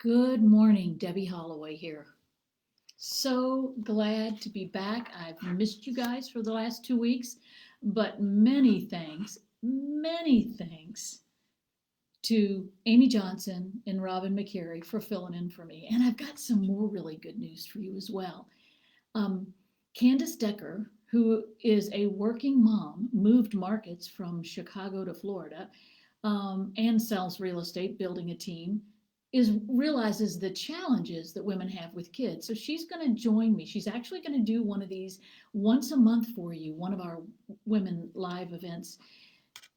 Good morning, Debbie Holloway here. So glad to be back. I've missed you guys for the last 2 weeks, but many thanks to Amy Johnson and Robin McCary for filling in for me. And I've got some more really good news for you as well. Um, Candace Decker, who is a working mom, moved markets from Chicago to Florida, and sells real estate, building a team, is realizes the challenges that women have with kids. So she's going to join me. She's actually going to do one of these once a month for you, one of our women live events,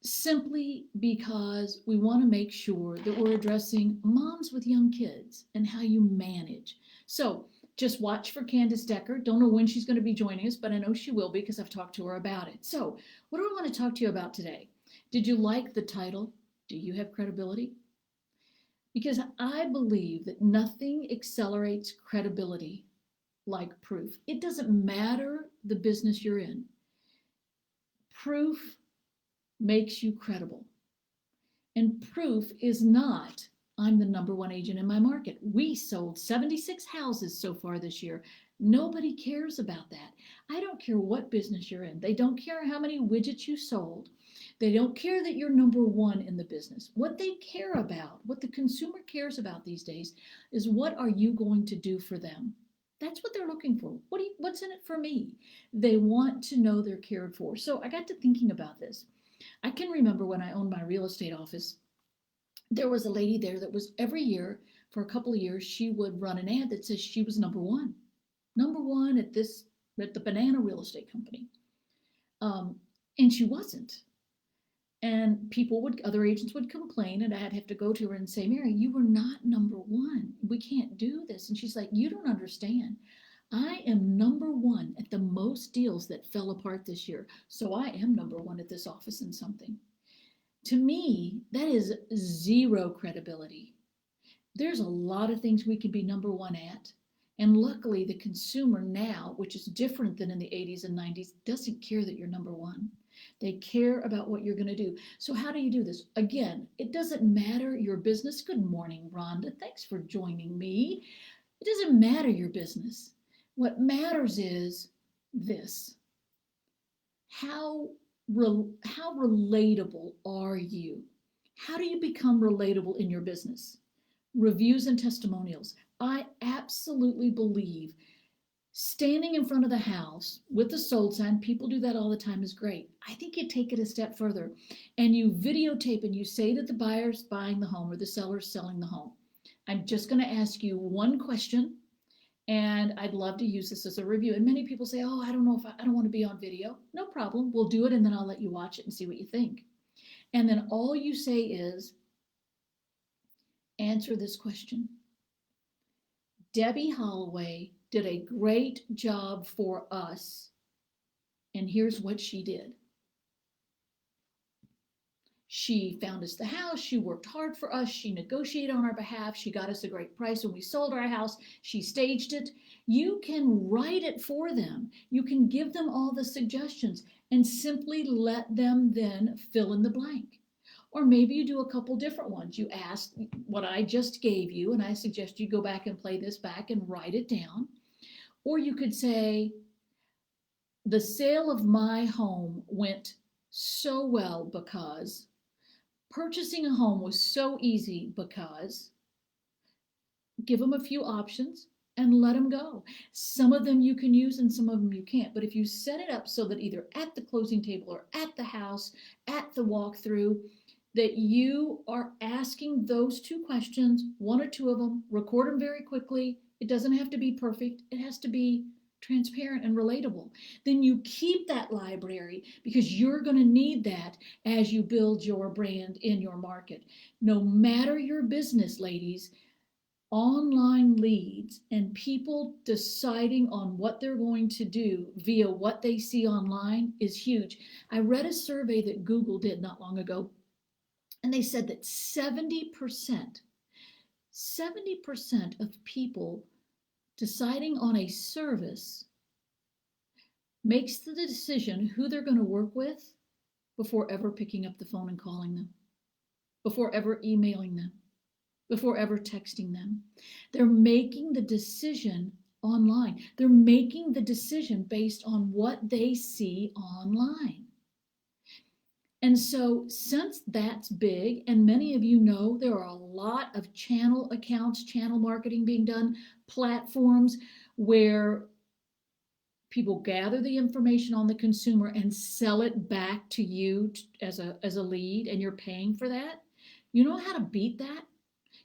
simply because we want to make sure that we're addressing moms with young kids and how you manage. So just watch for Candace Decker. Don't know when she's going to be joining us, but I know she will be because I've talked to her about it. So, what do I want to talk to you about today? Did you like the title? Do you have credibility? Because I believe that nothing accelerates credibility like proof. It doesn't matter the business you're in, proof makes you credible. And proof is not, I'm the number one agent in my market. We sold 76 houses so far this year. Nobody cares about that. I don't care what business you're in. They don't care how many widgets you sold. They don't care that you're number one in the business. What they care about, what the consumer cares about these days, is what are you going to do for them? That's what they're looking for. What's in it for me? They want to know they're cared for. So I got to thinking about this. I can remember when I owned my real estate office, there was a lady there that was every year for a couple of years, she would run an ad that says she was number one at the banana real estate company. And she wasn't. And other agents would complain, and I'd have to go to her and say, Mary, you were not number one. We can't do this. And she's like, you don't understand. I am number one at the most deals that fell apart this year. So I am number one at this office in something. To me, that is zero credibility. There's a lot of things we can be number one at. And luckily, the consumer now, which is different than in the 80s and 90s, doesn't care that you're number one. They care about what you're going to do. So, how do you do this? Again, it doesn't matter your business. Good morning, Rhonda. Thanks for joining me. It doesn't matter your business. What matters is this: how how relatable are you? How do you become relatable in your business? Reviews and testimonials. I absolutely believe standing in front of the house with the sold sign, people do that all the time, is great. I think you take it a step further and you videotape and you say to the buyers buying the home or the sellers selling the home, I'm just going to ask you one question, and I'd love to use this as a review. And many people say, oh, I don't know if I don't want to be on video. No problem. We'll do it, and then I'll let you watch it and see what you think. And then all you say is, answer this question. Debbie Holloway did a great job for us, and here's what she did. She found us the house. She worked hard for us. She negotiated on our behalf. She got us a great price when we sold our house. She staged it. You can write it for them. You can give them all the suggestions and simply let them then fill in the blank. Or maybe you do a couple different ones. You ask what I just gave you, and I suggest you go back and play this back and write it down. Or you could say, the sale of my home went so well because purchasing a home was so easy because, give them a few options and let them go. Some of them you can use and some of them you can't. But if you set it up so that either at the closing table or at the house, at the walkthrough, that you are asking those two questions, one or two of them, record them very quickly. It doesn't have to be perfect. It has to be transparent and relatable. Then you keep that library because you're going to need that as you build your brand in your market. No matter your business, ladies, online leads and people deciding on what they're going to do via what they see online is huge. I read a survey that Google did not long ago, and they said that 70% of people deciding on a service makes the decision who they're going to work with before ever picking up the phone and calling them, before ever emailing them. before ever texting them. They're making the decision online. They're making the decision based on what they see online. And so, since that's big, and many of you know there are a lot of channel accounts, channel marketing being done, platforms where people gather the information on the consumer and sell it back to you as a lead, and you're paying for that. You know how to beat that?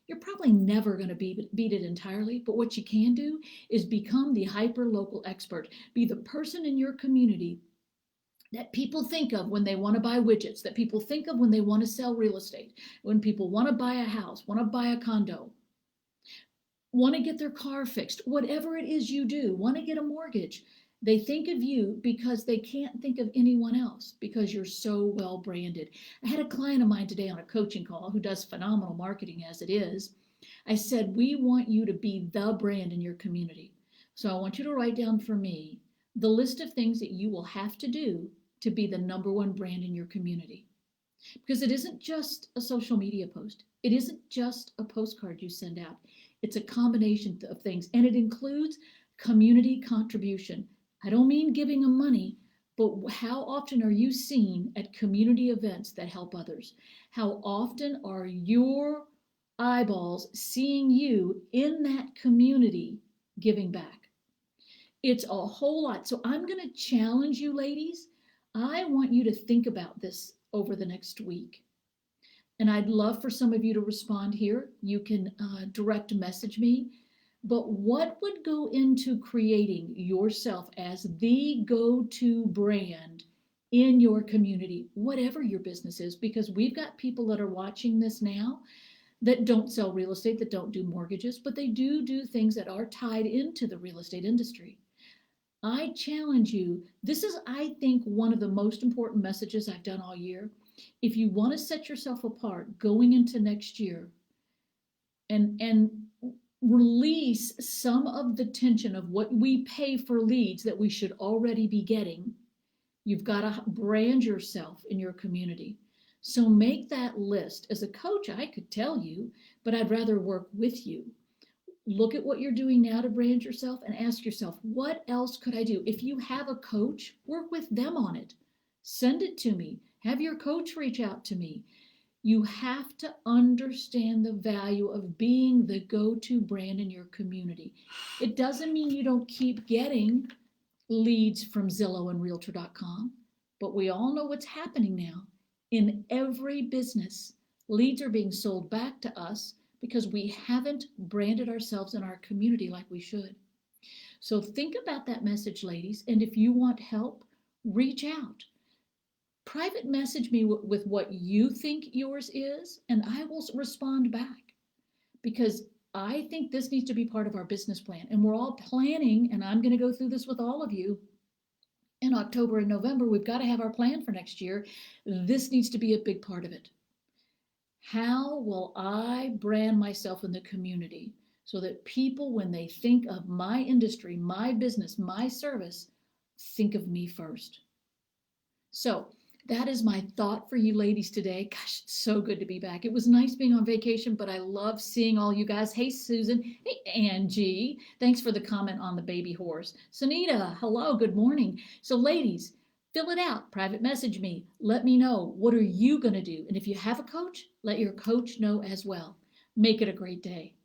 You're probably never going to beat it entirely, but what you can do is become the hyper local expert. Be the person in your community that people think of when they want to buy widgets, that people think of when they want to sell real estate, when people want to buy a house, want to buy a condo, want to get their car fixed, whatever it is you do, want to get a mortgage. They think of you because they can't think of anyone else because you're so well branded. I had a client of mine today on a coaching call who does phenomenal marketing as it is. I said, we want you to be the brand in your community. So I want you to write down for me the list of things that you will have to do to be the number one brand in your community. Because it isn't just a social media post. It isn't just a postcard you send out. It's a combination of things, and it includes community contribution. I don't mean giving them money, but how often are you seen at community events that help others? How often are your eyeballs seeing you in that community giving back? It's a whole lot. So I'm going to challenge you, ladies. I want you to think about this over the next week. And I'd love for some of you to respond here. You can direct message me. But what would go into creating yourself as the go-to brand in your community, whatever your business is? Because we've got people that are watching this now that don't sell real estate, that don't do mortgages, but they do things that are tied into the real estate industry. I challenge you. This is, I think, one of the most important messages I've done all year. If you want to set yourself apart going into next year and release some of the tension of what we pay for leads that we should already be getting, you've got to brand yourself in your community. So make that list. As a coach, I could tell you, but I'd rather work with you. Look at what you're doing now to brand yourself and ask yourself, what else could I do? If you have a coach, work with them on it. Send it to me. Have your coach reach out to me. You have to understand the value of being the go-to brand in your community. It doesn't mean you don't keep getting leads from Zillow and Realtor.com, but we all know what's happening now. In every business, leads are being sold back to us because we haven't branded ourselves in our community like we should. So think about that message, ladies, and if you want help, reach out. Private message me with what you think yours is, and I will respond back because I think this needs to be part of our business plan. And we're all planning, and I'm going to go through this with all of you in October and November. We've got to have our plan for next year. This needs to be a big part of it. How will I brand myself in the community so that people, when they think of my industry, my business, my service, think of me first? So that is my thought for you ladies today. Gosh, it's so good to be back. It was nice being on vacation, but I love seeing all you guys. Hey, Susan. Hey, Angie. Thanks for the comment on the baby horse. Sunita, hello, good morning. So ladies, fill it out. Private message me. Let me know. What are you going to do? And if you have a coach, let your coach know as well. Make it a great day.